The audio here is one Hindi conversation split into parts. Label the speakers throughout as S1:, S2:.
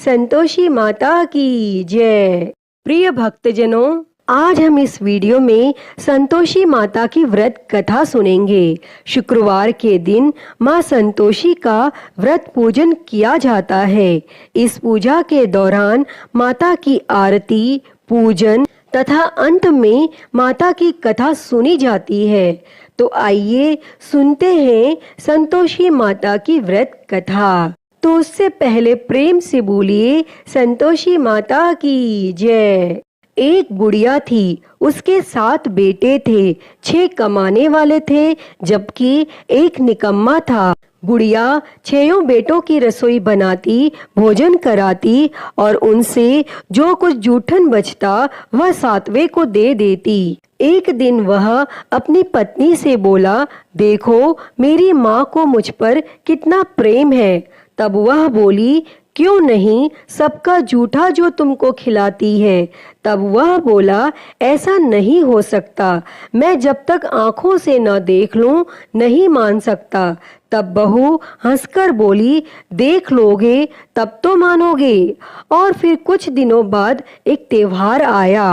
S1: संतोषी माता की जय। प्रिय भक्तजनों, आज हम इस वीडियो में संतोषी माता की व्रत कथा सुनेंगे। शुक्रवार के दिन माँ संतोषी का व्रत पूजन किया जाता है। इस पूजा के दौरान माता की आरती, पूजन तथा अंत में माता की कथा सुनी जाती है। तो आइए सुनते हैं संतोषी माता की व्रत कथा। तो उससे पहले प्रेम से बोलिए संतोषी माता की जय। एक बुढ़िया थी, उसके 7 बेटे थे। 6 कमाने वाले थे जबकि एक निकम्मा था। बुढ़िया 6 बेटों की रसोई बनाती, भोजन कराती और उनसे जो कुछ जूठन बचता वह 7वें को दे देती। एक दिन वह अपनी पत्नी से बोला, देखो मेरी माँ को मुझ पर कितना प्रेम है। तब वह बोली, क्यों नहीं, सबका जूठा जो तुमको खिलाती है। तब वह बोला, ऐसा नहीं हो सकता, मैं जब तक आंखों से न देख लूं नहीं मान सकता। तब बहू हंसकर बोली, देख लोगे तब तो मानोगे। और फिर कुछ दिनों बाद एक त्योहार आया।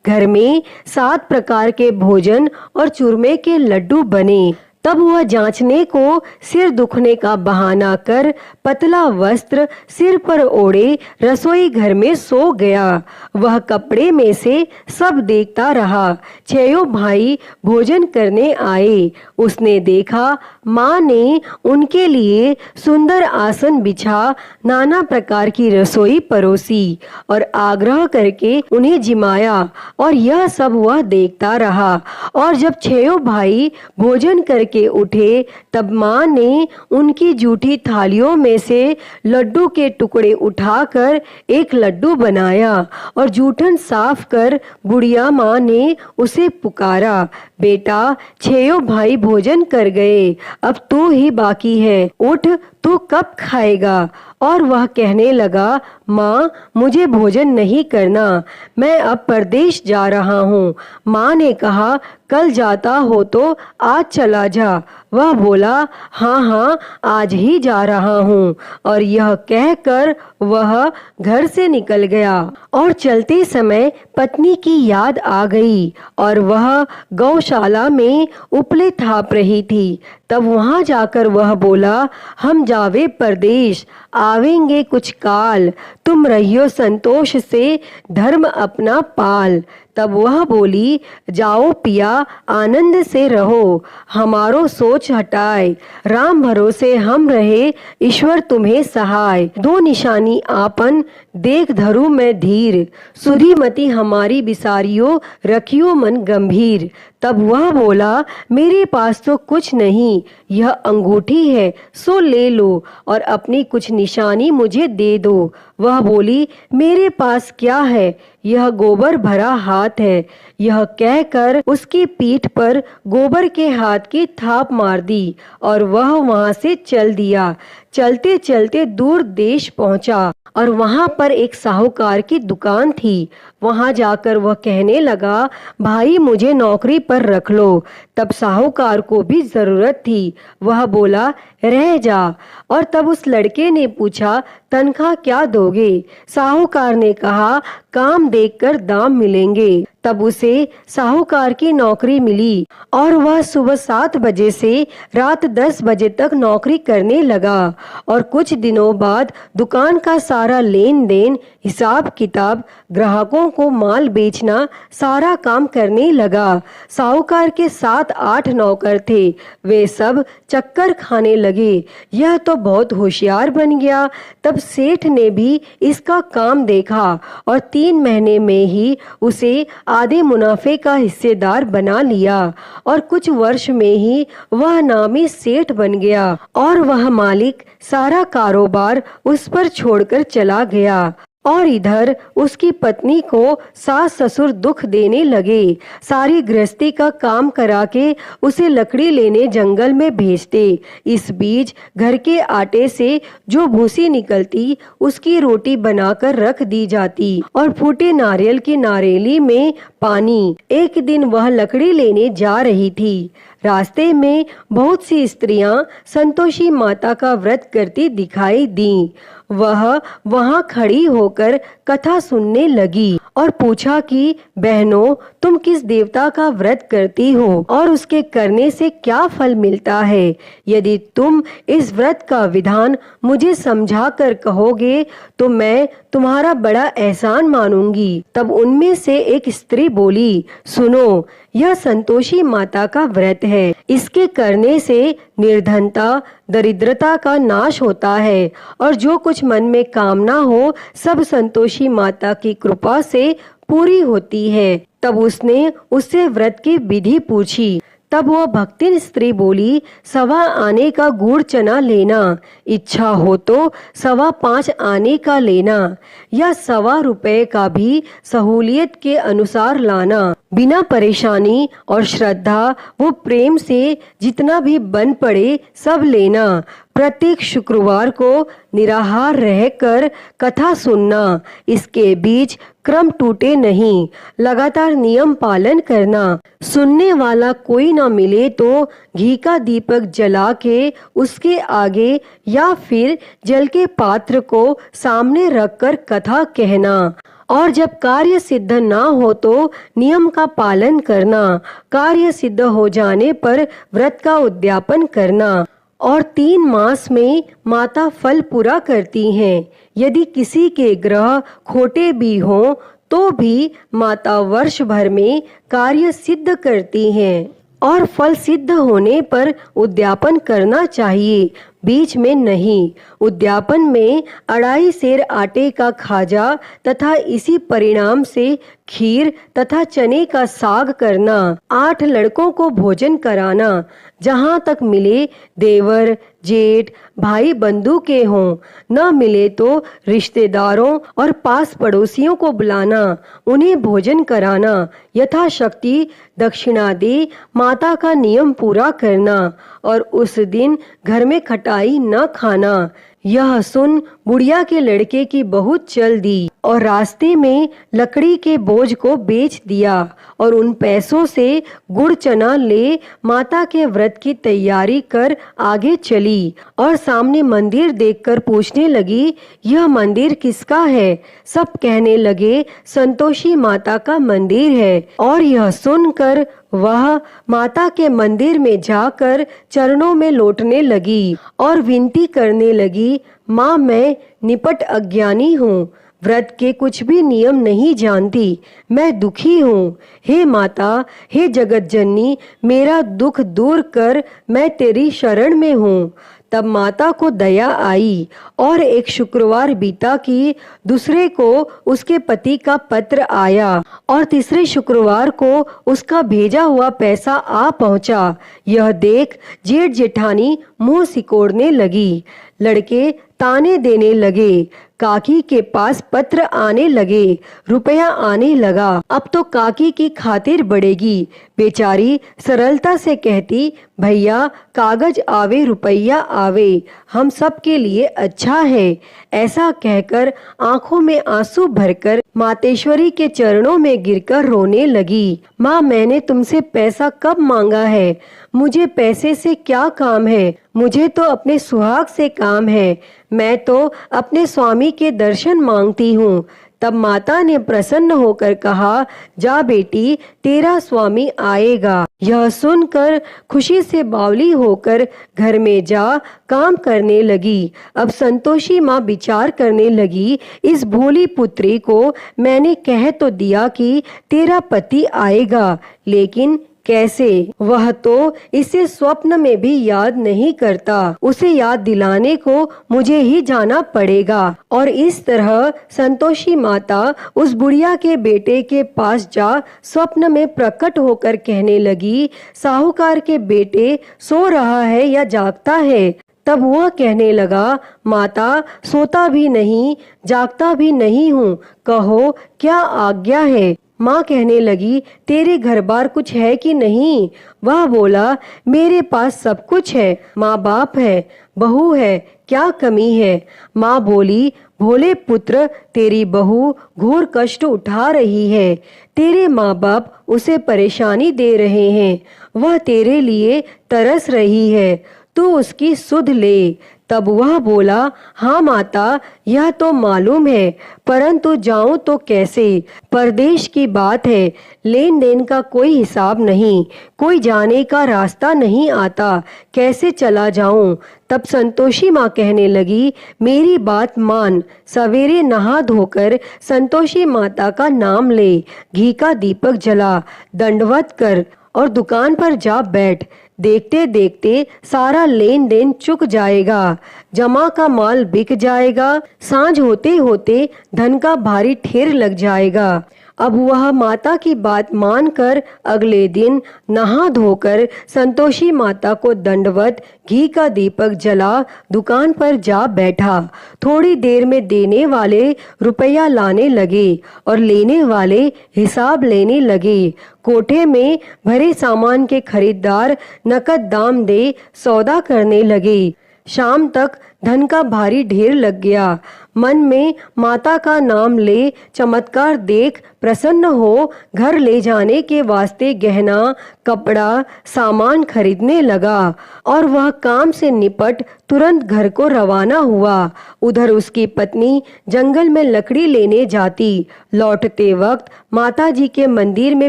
S1: घर में 7 प्रकार के भोजन और चूरमे के लड्डू बने। तब वह जांचने को सिर दुखने का बहाना कर पतला वस्त्र सिर पर ओढ़े रसोई घर में सो गया। वह कपड़े में से सब देखता रहा। 6 भाई भोजन करने आए। उसने देखा माँ ने उनके लिए सुंदर आसन बिछा नाना प्रकार की रसोई परोसी और आग्रह करके उन्हें जिमाया, और यह सब वह देखता रहा। और जब 6 भाई भोजन करके उठे तब माँ ने उनकी जूठी थालियों में से लड्डू के टुकड़े उठाकर एक लड्डू बनाया और जूठन साफ कर बुढ़िया माँ ने उसे पुकारा, बेटा 6 भाई भोजन कर गए, अब तू ही बाकी है, उठ तू कब खाएगा। और वह कहने लगा, माँ मुझे भोजन नहीं करना, मैं अब परदेश जा रहा हूँ। माँ ने कहा, कल जाता हो तो आज चला जा। वह बोला, हाँ हाँ आज ही जा रहा हूँ। और यह कहकर वह घर से निकल गया। और चलते समय पत्नी की याद आ गई और वह गौशाला में उपले थाप रही थी। तब वहां जाकर वह बोला, हम जावे परदेश, आवेंगे कुछ काल, तुम रहियो संतोष से धर्म अपना पाल। तब वह बोली, जाओ पिया आनंद से रहो, हमारो सोच हटाए, राम भरोसे हम रहे, ईश्वर तुम्हें सहाय। 2 निशानी आपन देख धरू मैं धीर, सुधी मति हमारी बिसारियो, रखियो मन गंभीर। तब वह बोला, मेरे पास तो कुछ नहीं, यह अंगूठी है सो ले लो और अपनी कुछ निशानी मुझे दे दो। वह बोली, मेरे पास क्या है, यह गोबर भरा हाथ है। यह कहकर उसकी पीठ पर गोबर के हाथ की थाप मार दी और वह वहां से चल दिया। चलते चलते दूर देश पहुंचा और वहां पर एक साहूकार की दुकान थी। वहां जाकर वह कहने लगा, भाई मुझे नौकरी पर रख लो। तब साहूकार को भी जरूरत थी। वह बोला, रह जा। और तब उस लड़के ने पूछा, तनख्वाह क्या दोगे? साहूकार ने कहा, काम देखकर दाम मिलेंगे। तब उसे साहूकार की नौकरी मिली और वह सुबह 7 बजे से रात 10 बजे तक नौकरी करने लगा। और कुछ दिनों बाद दुकान का सारा लेन देन, हिसाब किताब, ग्राहकों को माल बेचना, सारा काम करने लगा। साहूकार के 7-8 नौकर थे, वे सब चक्कर खाने लगे। यह तो बहुत होशियार बन गया। तब सेठ ने भी इसका काम देखा और 3 महीने में ही उसे आधे मुनाफे का हिस्सेदार बना लिया और कुछ वर्ष में ही वह नामी सेठ बन गया और वह मालिक सारा कारोबार उस पर छोड़कर चला गया। और इधर उसकी पत्नी को सास ससुर दुख देने लगे। सारी गृहस्थी का काम करा के उसे लकड़ी लेने जंगल में भेजते। इस बीच घर के आटे से जो भूसी निकलती उसकी रोटी बनाकर रख दी जाती और फूटे नारियल की नारेली में पानी। एक दिन वह लकड़ी लेने जा रही थी। रास्ते में बहुत सी स्त्रियां संतोषी माता का व्रत करती दिखाई दी। वह वहां खड़ी होकर कथा सुनने लगी और पूछा कि बहनों, तुम किस देवता का व्रत करती हो और उसके करने से क्या फल मिलता है? यदि तुम इस व्रत का विधान मुझे समझा कर कहोगे तो मैं तुम्हारा बड़ा एहसान मानूंगी। तब उनमें से एक स्त्री बोली, सुनो, यह संतोषी माता का व्रत है। इसके करने से निर्धनता, दरिद्रता का नाश होता है और जो कुछ मन में कामना हो सब संतोषी माता की कृपा से पूरी होती है। तब उसने उससे व्रत की विधि पूछी। तब वह भक्तिन स्त्री बोली, 1.25 आने का गुड़ चना लेना, इच्छा हो तो 5.25 आने का लेना या 1.25 रुपए का भी सहूलियत के अनुसार लाना। बिना परेशानी और श्रद्धा वो प्रेम से जितना भी बन पड़े सब लेना। प्रत्येक शुक्रवार को निराहार रहकर कथा सुनना। इसके बीच क्रम टूटे नहीं, लगातार नियम पालन करना। सुनने वाला कोई ना मिले तो घी का दीपक जला के उसके आगे या फिर जल के पात्र को सामने रखकर कथा कहना। और जब कार्य सिद्ध ना हो तो नियम का पालन करना। कार्य सिद्ध हो जाने पर व्रत का उद्यापन करना। और 3 मास में माता फल पूरा करती हैं। यदि किसी के ग्रह खोटे भी हों तो भी माता वर्ष भर में कार्य सिद्ध करती हैं और फल सिद्ध होने पर उद्यापन करना चाहिए, बीच में नहीं। उद्यापन में 2.5 सेर आटे का खाजा तथा इसी परिणाम से खीर तथा चने का साग करना। 8 लड़कों को भोजन कराना। जहाँ तक मिले देवर, जेठ, भाई बंधु के हों, न मिले तो रिश्तेदारों और पास पड़ोसियों को बुलाना, उन्हें भोजन कराना। यथाशक्ति दक्षिणा दे माता का नियम पूरा करना और उस दिन घर में खटाई न खाना। यह सुन बुढ़िया के लड़के की बहुत चल दी और रास्ते में लकड़ी के बोझ को बेच दिया और उन पैसों से गुड़ चना ले माता के व्रत की तैयारी कर आगे चली और सामने मंदिर देखकर पूछने लगी, यह मंदिर किसका है? सब कहने लगे, संतोषी माता का मंदिर है। और यह सुनकर वह माता के मंदिर में जाकर चरणों में लौटने लगी और विनती करने लगी, माँ, मैं निपट अज्ञानी हूँ, व्रत के कुछ भी नियम नहीं जानती, मैं दुखी हूँ। हे माता, हे जगत जननी, मेरा दुख दूर कर, मैं तेरी शरण में हूँ। तब माता को दया आई और एक शुक्रवार बीता कि दूसरे को उसके पति का पत्र आया और तीसरे शुक्रवार को उसका भेजा हुआ पैसा आ पहुंचा। यह देख जेठ जेठानी मुंह सिकोड़ने लगी। लड़के ताने देने लगे। काकी के पास पत्र आने लगे, रुपया आने लगा। अब तो काकी की खातिर बढ़ेगी। बेचारी सरलता से कहती, भैया कागज आवे रुपया आवे, हम सब के लिए अच्छा है। ऐसा कहकर आंखों में आंसू भरकर मातेश्वरी के चरणों में गिरकर रोने लगी। माँ, मैंने तुमसे पैसा कब मांगा है? मुझे पैसे से क्या काम है? मुझे तो अपने सुहाग से काम है। मैं तो अपने स्वामी के दर्शन मांगती हूँ। तब माता ने प्रसन्न होकर कहा, जा बेटी, तेरा स्वामी आएगा। यह सुनकर खुशी से बावली होकर घर में जा काम करने लगी। अब संतोषी माँ विचार करने लगी, इस भोली पुत्री को मैंने कह तो दिया कि तेरा पति आएगा, लेकिन कैसे? वह तो इसे स्वप्न में भी याद नहीं करता। उसे याद दिलाने को मुझे ही जाना पड़ेगा। और इस तरह संतोषी माता उस बुढ़िया के बेटे के पास जा स्वप्न में प्रकट होकर कहने लगी, साहूकार के बेटे सो रहा है या जागता है? तब वह कहने लगा, माता, सोता भी नहीं जागता भी नहीं हूँ, कहो क्या आज्ञा है? माँ कहने लगी, तेरे घर बार कुछ है कि नहीं? वह बोला, मेरे पास सब कुछ है, माँ बाप है, बहू है, क्या कमी है? माँ बोली, भोले पुत्र, तेरी बहू घोर कष्ट उठा रही है। तेरे माँ बाप उसे परेशानी दे रहे हैं। वह तेरे लिए तरस रही है, तू उसकी सुध ले। तब वह बोला, हाँ माता, यह तो मालूम है, परंतु जाऊं तो कैसे? परदेश की बात है, लेन देन का कोई हिसाब नहीं, कोई जाने का रास्ता नहीं आता, कैसे चला जाऊं? तब संतोषी माँ कहने लगी, मेरी बात मान, सवेरे नहा धोकर संतोषी माता का नाम ले, घी का दीपक जला, दंडवत कर और दुकान पर जा बैठ। देखते देखते सारा लेन देन चुक जाएगा, जमा का माल बिक जाएगा, सांझ होते होते धन का भारी ढेर लग जाएगा। अब वह माता की बात मानकर अगले दिन नहा धोकर संतोषी माता को दंडवत, घी का दीपक जला, दुकान पर जा बैठा। थोड़ी देर में देने वाले रुपया लाने लगे और लेने वाले हिसाब लेने लगे। कोठे में भरे सामान के खरीदार नकद दाम दे सौदा करने लगे। शाम तक धन का भारी ढेर लग गया। मन में माता का नाम ले, चमत्कार देख प्रसन्न हो घर ले जाने के वास्ते गहना, कपड़ा, सामान खरीदने लगा और वह काम से निपट तुरंत घर को रवाना हुआ। उधर उसकी पत्नी जंगल में लकड़ी लेने जाती, लौटते वक्त माता जी के मंदिर में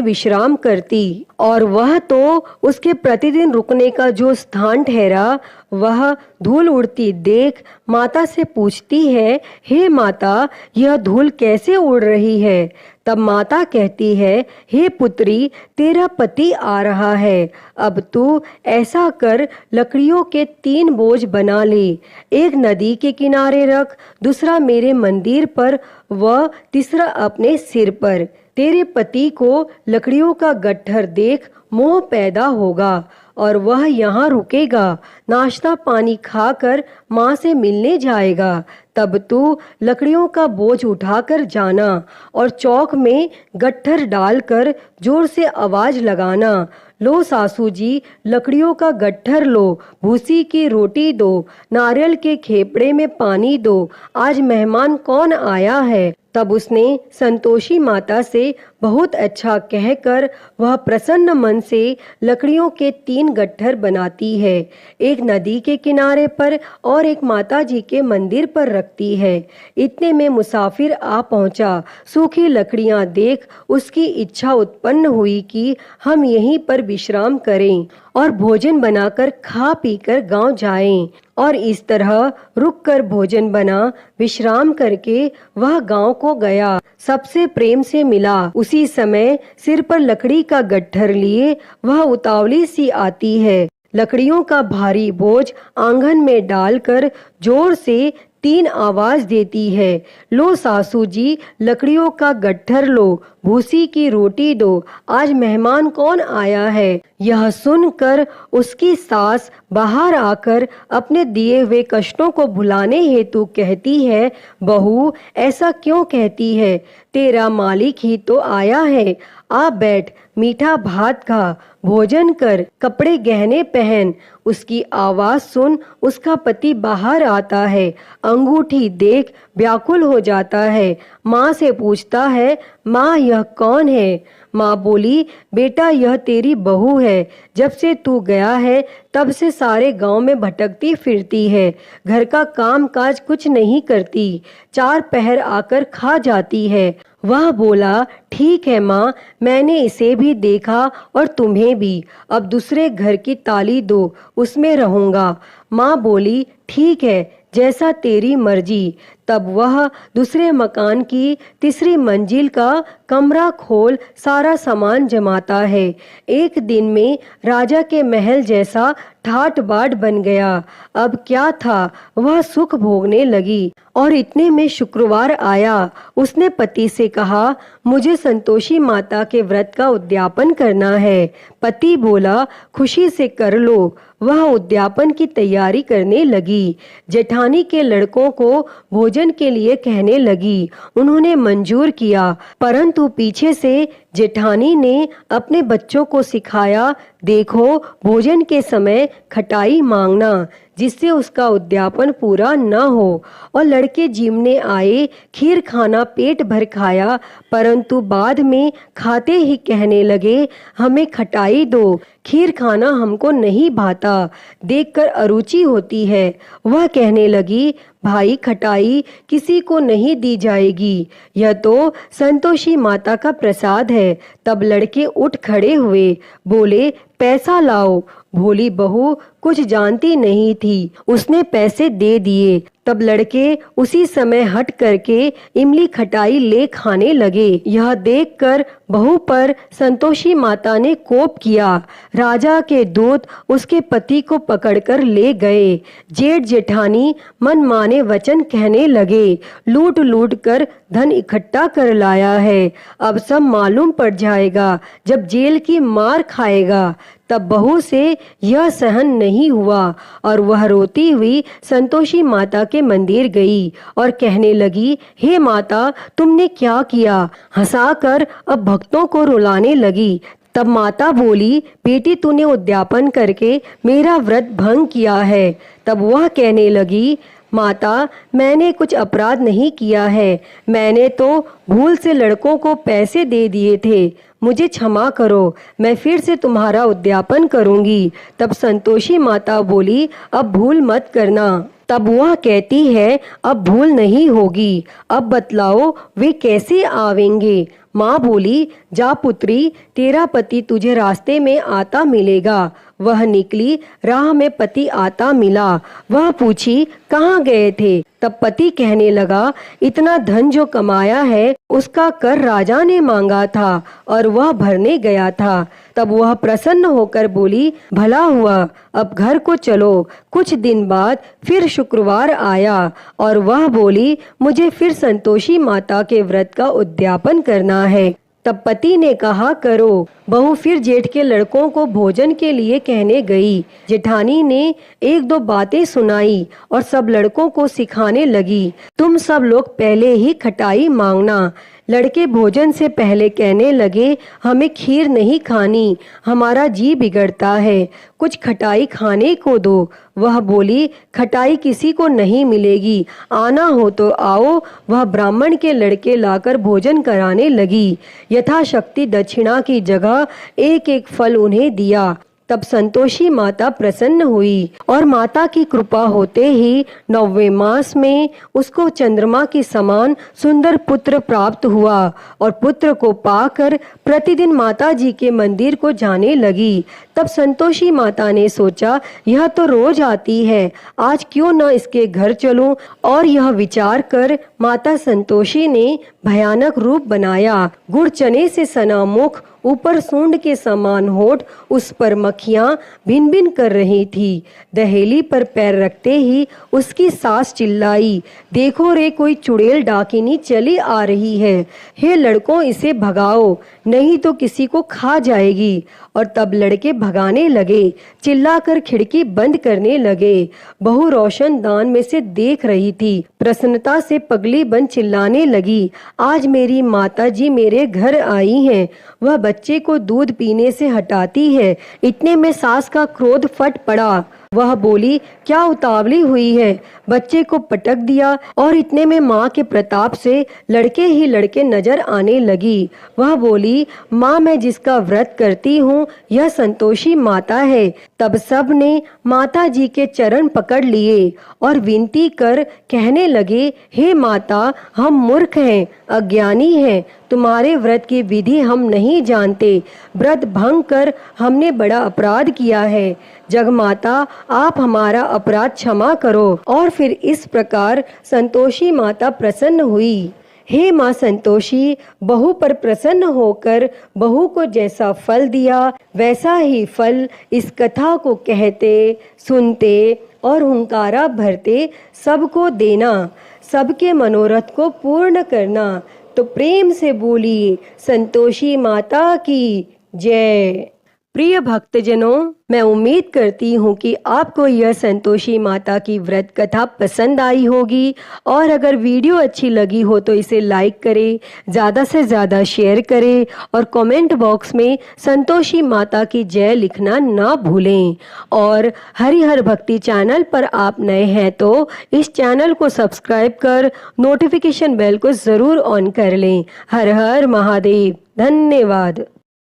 S1: विश्राम करती और वह तो उसके प्रतिदिन रुकने का जो स्थान ठहरा, वह धूल उड़ती देख माता से पूछती है, हे माता, यह धूल कैसे उड़ रही है? तब माता कहती है, हे पुत्री, तेरा पति आ रहा है, अब तू ऐसा कर, लकड़ियों के 3 बोझ बना ले, एक नदी के किनारे रख, दूसरा मेरे मंदिर पर व तीसरा अपने सिर पर। तेरे पति को लकड़ियों का गट्ठर देख मोह पैदा होगा और वह यहाँ रुकेगा, नाश्ता पानी खाकर माँ से मिलने जाएगा। तब तू लकड़ियों का बोझ उठाकर जाना और चौक में गट्ठर डालकर जोर से आवाज लगाना, लो सासू जी, लकड़ियों का गट्ठर लो, भूसी की रोटी दो, नारियल के खेपड़े में पानी दो, आज मेहमान कौन आया है। तब उसने संतोषी माता से बहुत अच्छा कहकर वह प्रसन्न मन से लकड़ियों के 3 गट्ठर बनाती है, एक नदी के किनारे पर और एक माता जी के मंदिर पर रखती है। इतने में मुसाफिर आ पहुंचा। सूखी लकड़ियां देख उसकी इच्छा उत्पन्न हुई कि हम यहीं पर विश्राम करें और भोजन बनाकर खा पीकर गांव जाएं। और इस तरह रुककर भोजन बना, विश्राम करके वह गांव को गया, सबसे प्रेम से मिला। उसी समय सिर पर लकड़ी का गट्ठर लिए वह उतावली सी आती है, लकड़ियों का भारी बोझ आंगन में डालकर जोर से 3 आवाज देती है, लो सासू जी, लकड़ियों का गट्ठर लो, भूसी की रोटी दो, आज मेहमान कौन आया है। यह सुनकर उसकी सास बाहर आकर अपने दिए हुए कष्टों को भुलाने हेतु कहती है, बहू, ऐसा क्यों कहती है? तेरा मालिक ही तो आया है, आ बैठ, मीठा भात खा, भोजन कर, कपड़े गहने पहन। उसकी आवाज सुन उसका पति बाहर आता है, अंगूठी देख व्याकुल हो जाता है। माँ से पूछता है, माँ यह कौन है? माँ बोली, बेटा यह तेरी बहू है, जब से तू गया है तब से सारे गांव में भटकती फिरती है, घर का काम काज कुछ नहीं करती, 4 पहर आकर खा जाती है। वह बोला, ठीक है माँ, मैंने इसे भी देखा और तुम्हें भी, अब दूसरे घर की ताली दो, उसमें रहूंगा। माँ बोली, ठीक है, जैसा तेरी मर्जी। तब वह दूसरे मकान की 3री मंजिल का कमरा खोल सारा सामान जमाता है। एक दिन में राजा के महल जैसा ठाट बाट बन गया। अब क्या था, वह सुख भोगने लगी। और इतने में शुक्रवार आया। उसने पति से कहा, मुझे संतोषी माता के व्रत का उद्यापन करना है। पति बोला, खुशी से कर लो। वह उद्यापन की तैयारी करने लगी। जेठानी के लड़कों को भोजन के लिए कहने लगी। उन्होंने मंजूर किया, परंतु पीछे से जेठानी ने अपने बच्चों को सिखाया, देखो भोजन के समय खटाई मांगना। जिससे उसका उद्यापन पूरा न हो। और लड़के जिमने आए, खीर खाना पेट भर खाया, परंतु बाद में खाते ही कहने लगे, हमें खटाई दो, खीर खाना हमको नहीं भाता, देखकर अरुचि होती है। वह कहने लगी, भाई खटाई किसी को नहीं दी जाएगी, यह तो संतोषी माता का प्रसाद है। तब लड़के उठ खड़े हुए, बोले, पैसा लाओ। भोली बहू कुछ जानती नहीं थी, उसने पैसे दे दिए। तब लड़के उसी समय हट करके इमली खटाई ले खाने लगे। यह देखकर बहू पर संतोषी माता ने कोप किया। राजा के दूत उसके पति को पकड़कर ले गए। जेठ जेठानी मनमाने वचन कहने लगे, लूट लूट कर धन इकट्ठा कर लाया है, अब सब मालूम पड़ जाएगा जब जेल की मार खाएगा। तब बहू से यह सहन नहीं हुआ और वह रोती हुई संतोषी माता के मंदिर गई और कहने लगी, हे माता, तुमने क्या किया? हंसाकर अब भक्तों को रुलाने लगी। तब माता बोली, बेटी तूने उद्यापन करके मेरा व्रत भंग किया है। तब वह कहने लगी, माता, मैंने कुछ अपराध नहीं किया है, मैंने तो भूल से लड़कों को पैसे दे दिए थे, मुझे क्षमा करो, मैं फिर से तुम्हारा उद्यापन करूंगी। तब संतोषी माता बोली, अब भूल मत करना। तब वह कहती है, अब भूल नहीं होगी, अब बतलाओ वे कैसे आवेंगे? माँ बोली, जा पुत्री, तेरा पति तुझे रास्ते में आता मिलेगा। वह निकली, राह में पति आता मिला। वह पूछी, कहाँ गए थे? तब पति कहने लगा, इतना धन जो कमाया है उसका कर राजा ने मांगा था और वह भरने गया था। तब वह प्रसन्न होकर बोली, भला हुआ, अब घर को चलो। कुछ दिन बाद फिर शुक्रवार आया और वह बोली, मुझे फिर संतोषी माता के व्रत का उद्यापन करना है। तब पति ने कहा, करो। बहू फिर जेठ के लड़कों को भोजन के लिए कहने गई। जेठानी ने एक दो बातें सुनाई और सब लड़कों को सिखाने लगी, तुम सब लोग पहले ही खटाई मांगना। लड़के भोजन से पहले कहने लगे, हमें खीर नहीं खानी, हमारा जी बिगड़ता है, कुछ खटाई खाने को दो। वह बोली, खटाई किसी को नहीं मिलेगी, आना हो तो आओ। वह ब्राह्मण के लड़के लाकर भोजन कराने लगी। यथाशक्ति दक्षिणा की जगह एक एक फल उन्हें दिया। तब संतोषी माता प्रसन्न हुई और माता की कृपा होते ही 9वें मास में उसको चंद्रमा के समान सुंदर पुत्र प्राप्त हुआ और पुत्र को पाकर प्रतिदिन माता जी के मंदिर को जाने लगी। तब संतोषी माता ने सोचा, यह तो रोज आती है, आज क्यों न इसके घर चलूं। और यह विचार कर माता संतोषी ने भयानक रूप बनाया। गुड़ चने से सना मुख, ऊपर सूंड के समान होठ, उस पर मक्खियां भिन भिन कर रही थी। दहेली पर पैर रखते ही उसकी सास चिल्लाई, देखो रे, कोई चुड़ैल डाकिनी चली आ रही है, हे लड़कों इसे भगाओ, नहीं तो किसी को खा जाएगी। और तब लड़के भगाने लगे, चिल्लाकर खिड़की बंद करने लगे। बहू रोशनदान में से देख रही थी, प्रसन्नता से पगली बन चिल्लाने लगी, आज मेरी माता जी मेरे घर आई हैं। वह बच्चे को दूध पीने से हटाती है। इतने में सास का क्रोध फट पड़ा। वह बोली, क्या उतावली हुई है? बच्चे को पटक दिया और इतने में माँ के प्रताप से लड़के ही लड़के नजर आने लगी। वह बोली, माँ, मैं जिसका व्रत करती हूँ यह संतोषी माता है। तब सब ने माता जी के चरण पकड़ लिए और विनती कर कहने लगे, हे माता, हम मूर्ख हैं, अज्ञानी हैं, तुम्हारे व्रत की विधि हम नहीं जानते, व्रत भंग कर हमने बड़ा अपराध किया है। जगमाता, आप हमारा अपराध क्षमा करो। और फिर इस प्रकार संतोषी माता प्रसन्न हुई। हे माँ संतोषी, बहू पर प्रसन्न होकर बहू को जैसा फल दिया वैसा ही फल इस कथा को कहते, सुनते और हुंकारा भरते सबको देना, सबके मनोरथ को पूर्ण करना। तो प्रेम से बोलिए, संतोषी माता की जय। प्रिय भक्तजनों, मैं उम्मीद करती हूँ कि आपको यह संतोषी माता की व्रत कथा पसंद आई होगी और अगर वीडियो अच्छी लगी हो तो इसे लाइक करें, ज़्यादा से ज़्यादा शेयर करें और कमेंट बॉक्स में संतोषी माता की जय लिखना ना भूलें। और हरिहर भक्ति चैनल पर आप नए हैं तो इस चैनल को सब्सक्राइब कर नोटिफिकेशन बेल को ज़रूर ऑन कर लें। हर हर महादेव। धन्यवाद।